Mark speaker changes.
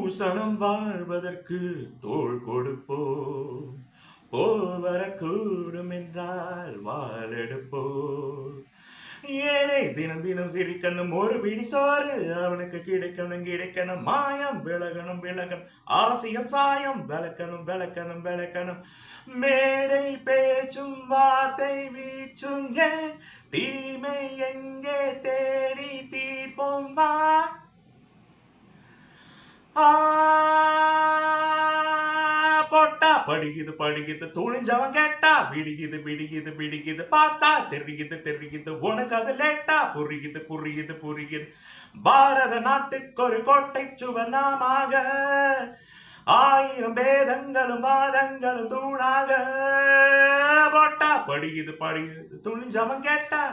Speaker 1: பூசணம் வாழ்வதற்கு தோள் கொடுப்போம். போர் வரக்கூடும் என்றால் வாளெடுப்போம். ஏழை தினம் தினம் சிரிக்கணும் ஒரு பிடி சோறு அவனுக்கு கிடைக்கணும் கிடைக்கணும் மாயம் விலகணும் விலகணும் அரசியல் சாயம் விளக்கணும் விளக்கணும் விளக்கணும் மேடை பேச்சும் வார்த்தை வீச்சும் ஏன் தீமை எங்கே தேடி தீர்ப்போம் வா. போட்டா படிக்குது படிக்குது துணிஞ்சவன் கேட்டா விடிக்குது விடிக்குது விடிக்குது பார்த்தா தெரியுது தெரியுது உனக்கு அது லேட்டா புரியுது புரியுது புரியுது. பாரத நாட்டுக்கு ஒரு கோட்டை சுவனாமாக 1000 பேதங்களும் வாதங்களும் தூணாக. போட்டா படிக்குது படிக்குது துணிஞ்சவன் கேட்டா